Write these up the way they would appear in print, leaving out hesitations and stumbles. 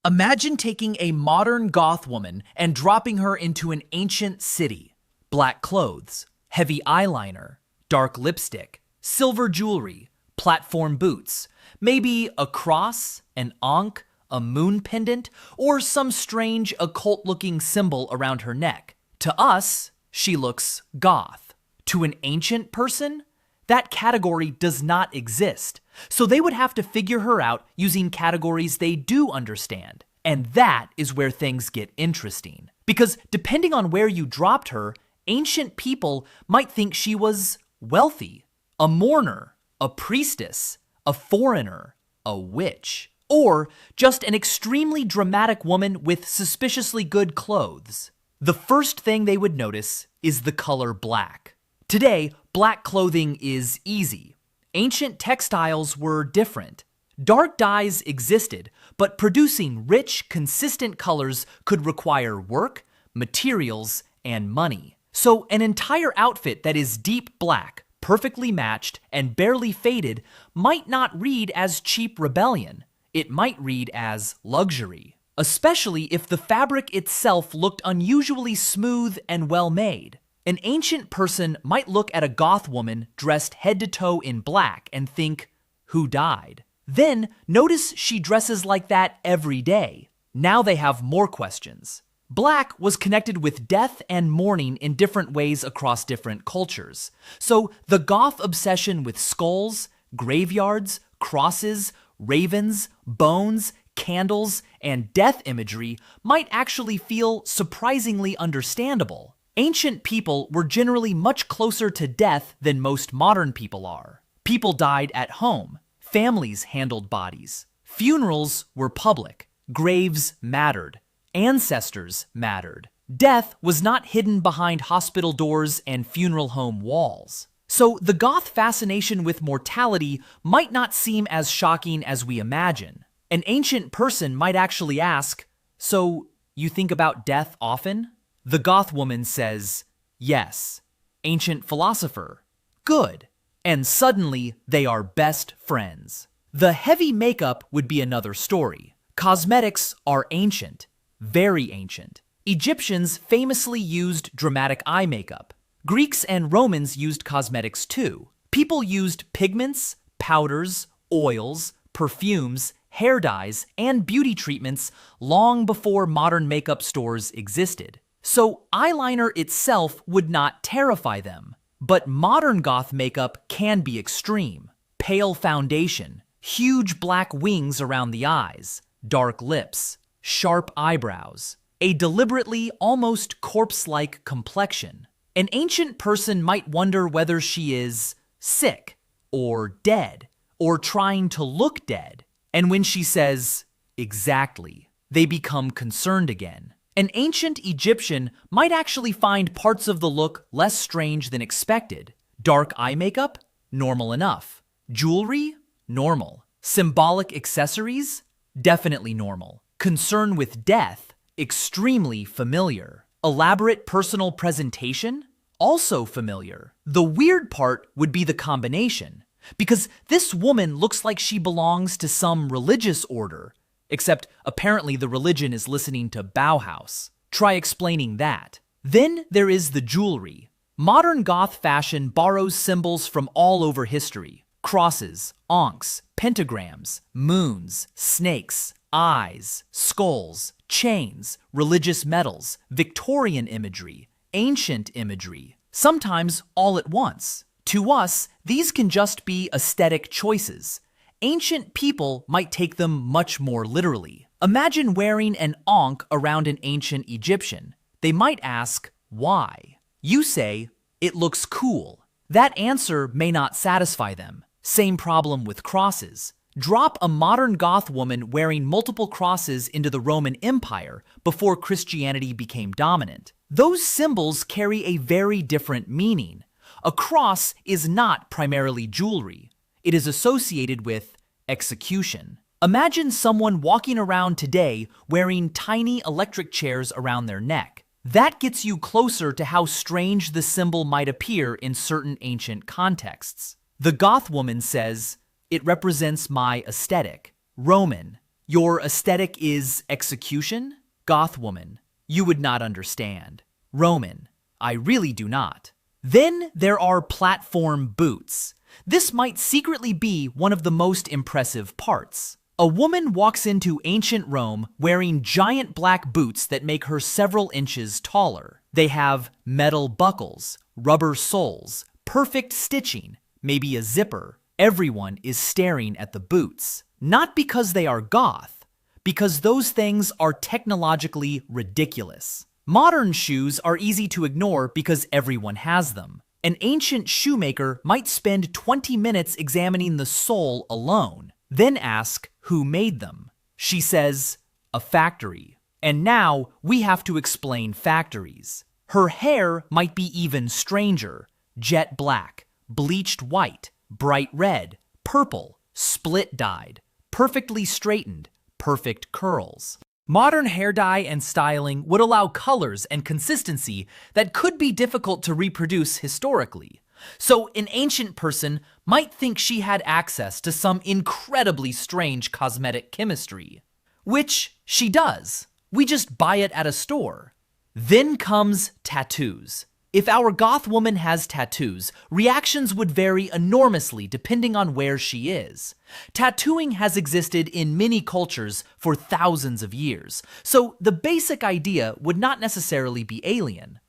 Imagine taking a modern Goth woman and dropping her into an ancient city. Black clothes, heavy eyeliner, dark lipstick, silver jewelry, platform boots, maybe a cross, an ankh, a moon pendant, or some strange occult-looking symbol around her neck. To us, she looks goth. To an ancient person, that category does not exist. So they would have to figure her out using categories they do understand. And that is where things get interesting. Because depending on where you dropped her, ancient people might think she was wealthy, a mourner, a priestess, a foreigner, a witch, or just an extremely dramatic woman with suspiciously good clothes. The first thing they would notice is the color black. Today, black clothing is easy. Ancient textiles were different. Dark dyes existed, but producing rich, consistent colors could require work, materials, and money. So an entire outfit that is deep black, perfectly matched, and barely faded might not read as cheap rebellion. It might read as luxury, especially if the fabric itself looked unusually smooth and well-made. An ancient person might look at a goth woman dressed head to toe in black and think, who died? Then notice she dresses like that every day. Now they have more questions. Black was connected with death and mourning in different ways across different cultures. So the goth obsession with skulls, graveyards, crosses, ravens, bones, candles, and death imagery might actually feel surprisingly understandable. Ancient people were generally much closer to death than most modern people are. People died at home. Families handled bodies. Funerals were public. Graves mattered. Ancestors mattered. Death was not hidden behind hospital doors and funeral home walls. So the goth fascination with mortality might not seem as shocking as we imagine. An ancient person might actually ask, so you think about death often? The goth woman says, yes. Ancient philosopher, good. And suddenly they are best friends. The heavy makeup would be another story. Cosmetics are ancient, very ancient. Egyptians famously used dramatic eye makeup. Greeks and Romans used cosmetics too. People used pigments, powders, oils, perfumes, hair dyes, and beauty treatments long before modern makeup stores existed. So eyeliner itself would not terrify them. But modern goth makeup can be extreme. Pale foundation, huge black wings around the eyes, dark lips, sharp eyebrows, a deliberately almost corpse-like complexion. An ancient person might wonder whether she is sick, or dead, or trying to look dead. And when she says, exactly, they become concerned again. An ancient Egyptian might actually find parts of the look less strange than expected. Dark eye makeup? Normal enough. Jewelry? Normal. Symbolic accessories? Definitely normal. Concern with death? Extremely familiar. Elaborate personal presentation? Also familiar. The weird part would be the combination, because this woman looks like she belongs to some religious order, except apparently the religion is listening to Bauhaus. Try explaining that. Then there is the jewelry. Modern goth fashion borrows symbols from all over history. Crosses, ankhs, pentagrams, moons, snakes, eyes, skulls, chains, religious medals, Victorian imagery, ancient imagery, sometimes all at once. To us, these can just be aesthetic choices. Ancient people might take them much more literally. Imagine wearing an ankh around an ancient Egyptian. They might ask, why? You say, it looks cool. That answer may not satisfy them. Same problem with crosses. Drop a modern goth woman wearing multiple crosses into the Roman Empire before Christianity became dominant. Those symbols carry a very different meaning. A cross is not primarily jewelry. It is associated with execution. Imagine someone walking around today wearing tiny electric chairs around their neck. That gets you closer to how strange the symbol might appear in certain ancient contexts. The goth woman says, it represents my aesthetic. Roman, Your aesthetic is execution? Goth woman, you would not understand. Roman, I really do not. Then there are platform boots. This might secretly be one of the most impressive parts. A woman walks into ancient Rome wearing giant black boots that make her several inches taller. They have metal buckles, rubber soles, perfect stitching, maybe a zipper. Everyone is staring at the boots. Not because they are goth, because those things are technologically ridiculous. Modern shoes are easy to ignore because everyone has them. An ancient shoemaker might spend 20 minutes examining the sole alone, then ask who made them. She says, a factory. And now we have to explain factories. Her hair might be even stranger. Jet black, bleached white, bright red, purple, split dyed, perfectly straightened, perfect curls. Modern hair dye and styling would allow colors and consistency that could be difficult to reproduce historically. So an ancient person might think she had access to some incredibly strange cosmetic chemistry. Which she does. We just buy it at a store. Then comes tattoos. If our goth woman has tattoos, reactions would vary enormously depending on where she is. Tattooing has existed in many cultures for thousands of years, so the basic idea would not necessarily be alien.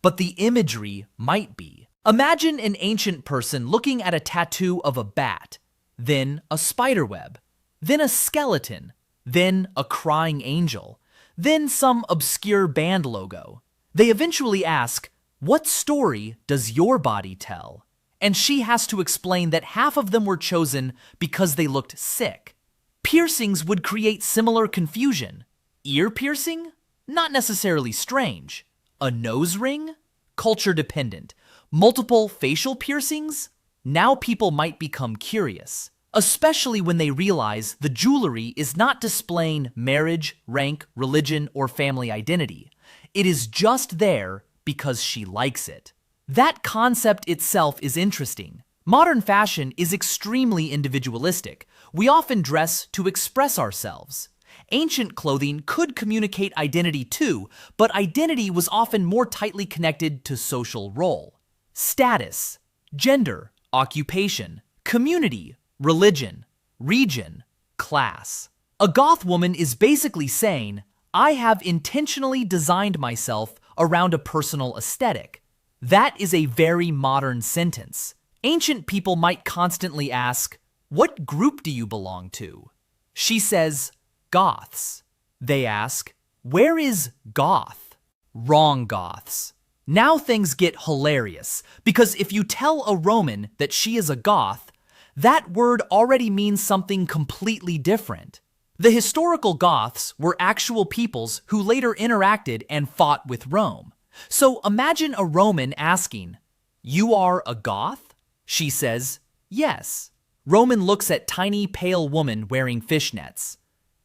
But the imagery might be. Imagine an ancient person looking at a tattoo of a bat, then a spiderweb, then a skeleton, then a crying angel, then some obscure band logo. They eventually ask, what story does your body tell? And she has to explain that half of them were chosen because they looked sick. Piercings would create similar confusion. Ear piercing? Not necessarily strange. A nose ring? Culture dependent. Multiple facial piercings? Now people might become curious, especially when they realize the jewelry is not displaying marriage, rank, religion, or family identity. It is just there because she likes it. That concept itself is interesting. Modern fashion is extremely individualistic. We often dress to express ourselves. Ancient clothing could communicate identity too, but identity was often more tightly connected to social role. Status, gender, occupation, community, religion, region, class. A goth woman is basically saying, I have intentionally designed myself around a personal aesthetic. That is a very modern sentence. Ancient people might constantly ask, what group do you belong to? She says, Goths. They ask, where is Goth? Wrong Goths. Now things get hilarious, because if you tell a Roman that she is a Goth, that word already means something completely different. The historical Goths were actual peoples who later interacted and fought with Rome. So imagine a Roman asking, you are a Goth? She says, yes. Roman looks at tiny pale woman wearing fishnets.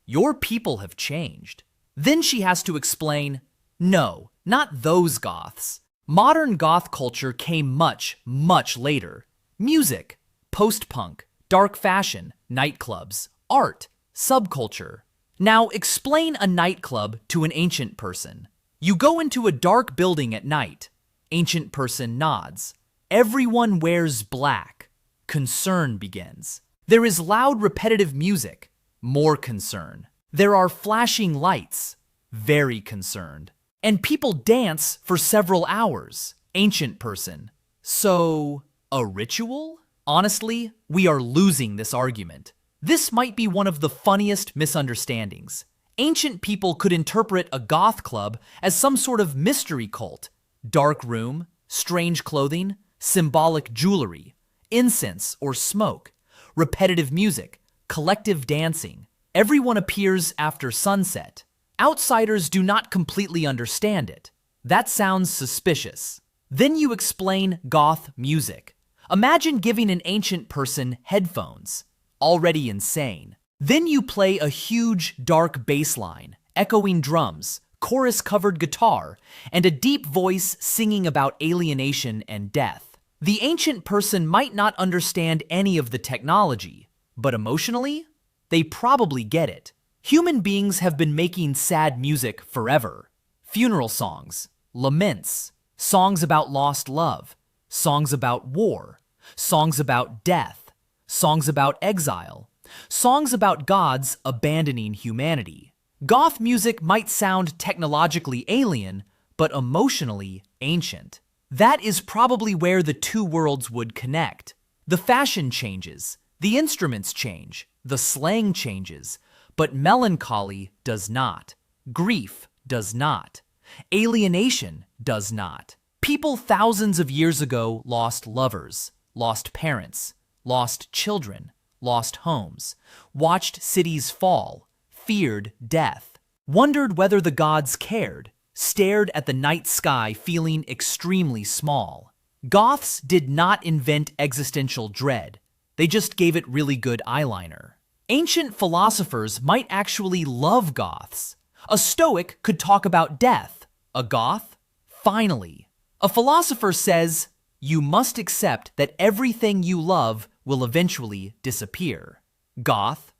Your people have changed. Then she has to explain, no, not those Goths. Modern Goth culture came much, much later. Music, post-punk, dark fashion, nightclubs, art, subculture. Now explain a nightclub to an ancient person. You go into a dark building at night. Ancient person nods. Everyone wears black. Concern begins. There is loud repetitive music. More concern. There are flashing lights. Very concerned. And people dance for several hours. Ancient person. So, a ritual? Honestly, we are losing this argument. This might be one of the funniest misunderstandings. Ancient people could interpret a goth club as some sort of mystery cult. Dark room, strange clothing, symbolic jewelry, incense or smoke, repetitive music, collective dancing. Everyone appears after sunset. Outsiders do not completely understand it. That sounds suspicious. Then you explain goth music. Imagine giving an ancient person headphones. Already insane. Then you play a huge dark bass line, echoing drums, chorus-covered guitar, and a deep voice singing about alienation and death. The ancient person might not understand any of the technology, but emotionally, they probably get it. Human beings have been making sad music forever. Funeral songs, laments, songs about lost love, songs about war, songs about death, songs about exile, songs about gods abandoning humanity. Goth music might sound technologically alien, but emotionally ancient. That is probably where the two worlds would connect. The fashion changes, the instruments change, the slang changes, but melancholy does not. Grief does not. Alienation does not. People thousands of years ago lost lovers, lost parents, lost children, lost homes, watched cities fall, feared death, wondered whether the gods cared, stared at the night sky feeling extremely small. Goths did not invent existential dread. They just gave it really good eyeliner. Ancient philosophers might actually love Goths. A Stoic could talk about death. A Goth? Finally. A philosopher says, you must accept that everything you love will eventually disappear. Goth?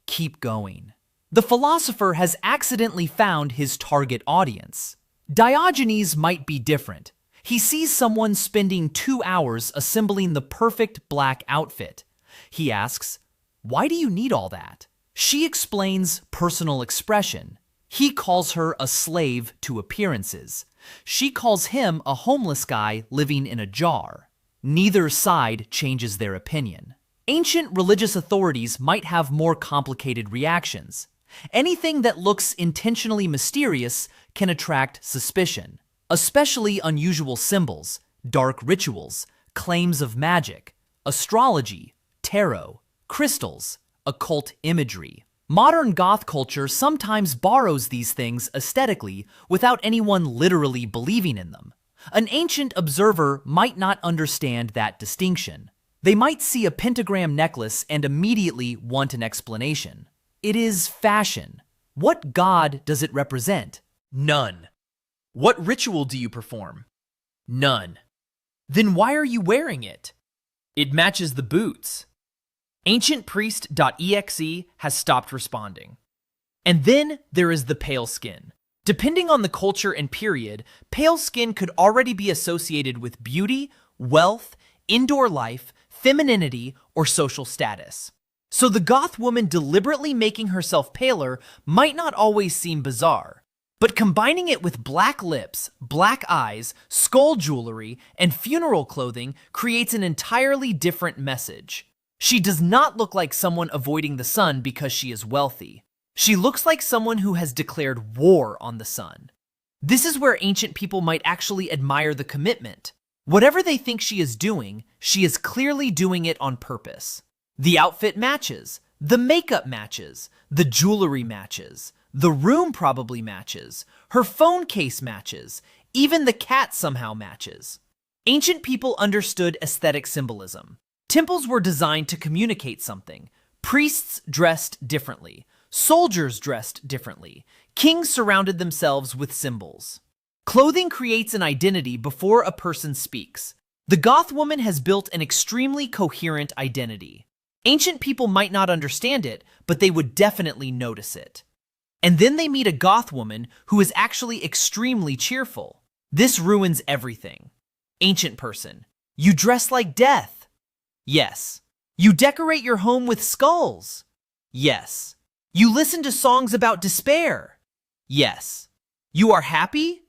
Keep going. The philosopher has accidentally found his target audience. Diogenes might be different. He sees someone spending 2 hours assembling the perfect black outfit. He asks, why do you need all that? She explains personal expression. He calls her a slave to appearances. She calls him a homeless guy living in a jar. Neither side changes their opinion. Ancient religious authorities might have more complicated reactions. Anything that looks intentionally mysterious can attract suspicion, especially unusual symbols, dark rituals, claims of magic, astrology, tarot, crystals, occult imagery. Modern goth culture sometimes borrows these things aesthetically without anyone literally believing in them. An ancient observer might not understand that distinction. They might see a pentagram necklace and immediately want an explanation. It is fashion. What god does it represent? None. What ritual do you perform? None. Then why are you wearing it? It matches the boots. AncientPriest.exe has stopped responding. And then there is the pale skin. Depending on the culture and period, pale skin could already be associated with beauty, wealth, indoor life, femininity, or social status. So the goth woman deliberately making herself paler might not always seem bizarre. But combining it with black lips, black eyes, skull jewelry, and funeral clothing creates an entirely different message. She does not look like someone avoiding the sun because she is wealthy. She looks like someone who has declared war on the sun. This is where ancient people might actually admire the commitment. Whatever they think she is doing, she is clearly doing it on purpose. The outfit matches, the makeup matches, the jewelry matches, the room probably matches, her phone case matches, even the cat somehow matches. Ancient people understood aesthetic symbolism. Temples were designed to communicate something. Priests dressed differently. Soldiers dressed differently. Kings surrounded themselves with symbols. Clothing creates an identity before a person speaks. The goth woman has built an extremely coherent identity. Ancient people might not understand it, but they would definitely notice it. And then they meet a goth woman who is actually extremely cheerful. This ruins everything. Ancient person. You dress like death. Yes. You decorate your home with skulls. Yes. You listen to songs about despair. Yes. You are happy?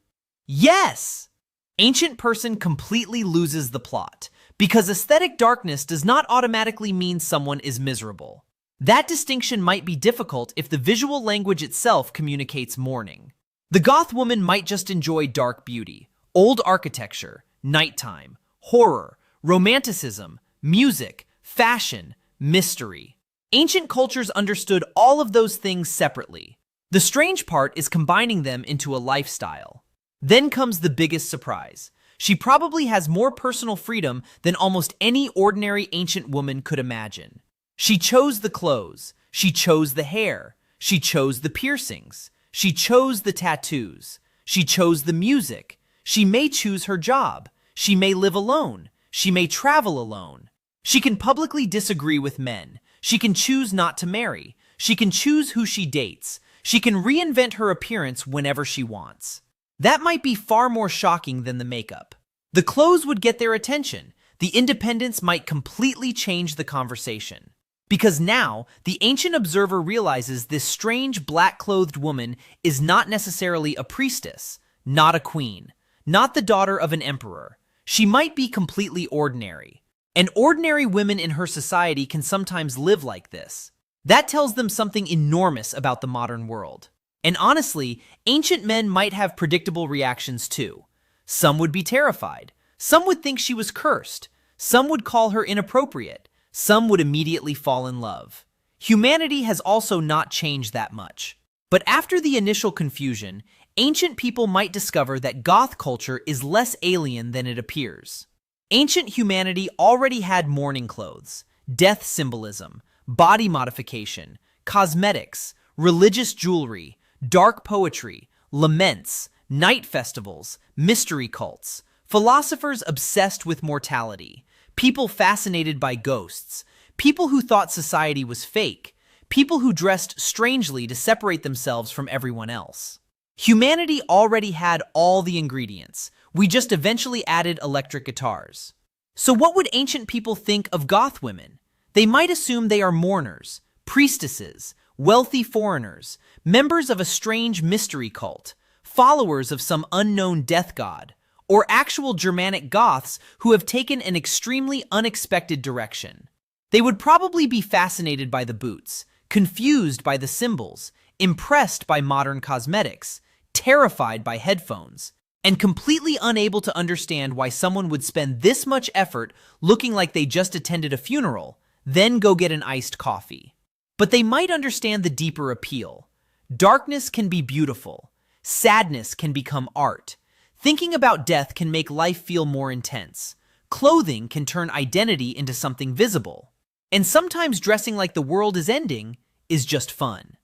Yes. Ancient person completely loses the plot, because aesthetic darkness does not automatically mean someone is miserable. That distinction might be difficult if the visual language itself communicates mourning. The goth woman might just enjoy dark beauty, old architecture, nighttime, horror, romanticism, music, fashion, mystery. Ancient cultures understood all of those things separately. The strange part is combining them into a lifestyle. Then comes the biggest surprise. She probably has more personal freedom than almost any ordinary ancient woman could imagine. She chose the clothes. She chose the hair. She chose the piercings. She chose the tattoos. She chose the music. She may choose her job. She may live alone. She may travel alone. She can publicly disagree with men. She can choose not to marry. She can choose who she dates. She can reinvent her appearance whenever she wants. That might be far more shocking than the makeup. The clothes would get their attention. The independence might completely change the conversation. Because now, the ancient observer realizes this strange black-clothed woman is not necessarily a priestess, not a queen, not the daughter of an emperor. She might be completely ordinary. And ordinary women in her society can sometimes live like this. That tells them something enormous about the modern world. And honestly, ancient men might have predictable reactions too. Some would be terrified. Some would think she was cursed. Some would call her inappropriate. Some would immediately fall in love. Humanity has also not changed that much. But after the initial confusion, ancient people might discover that Goth culture is less alien than it appears. Ancient humanity already had mourning clothes, death symbolism, body modification, cosmetics, religious jewelry, dark poetry, laments, night festivals, mystery cults, philosophers obsessed with mortality, people fascinated by ghosts, people who thought society was fake, people who dressed strangely to separate themselves from everyone else. Humanity already had all the ingredients. We just eventually added electric guitars. So what would ancient people think of Goth women? They might assume they are mourners, priestesses, wealthy foreigners, members of a strange mystery cult, followers of some unknown death god, or actual Germanic Goths who have taken an extremely unexpected direction. They would probably be fascinated by the boots, confused by the symbols, impressed by modern cosmetics, terrified by headphones, and completely unable to understand why someone would spend this much effort looking like they just attended a funeral, then go get an iced coffee. But they might understand the deeper appeal. Darkness can be beautiful. Sadness can become art. Thinking about death can make life feel more intense. Clothing can turn identity into something visible. And sometimes dressing like the world is ending is just fun.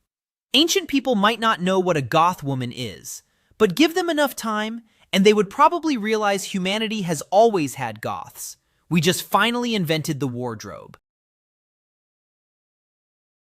Ancient people might not know what a Goth woman is, but give them enough time, and they would probably realize humanity has always had Goths. We just finally invented the wardrobe.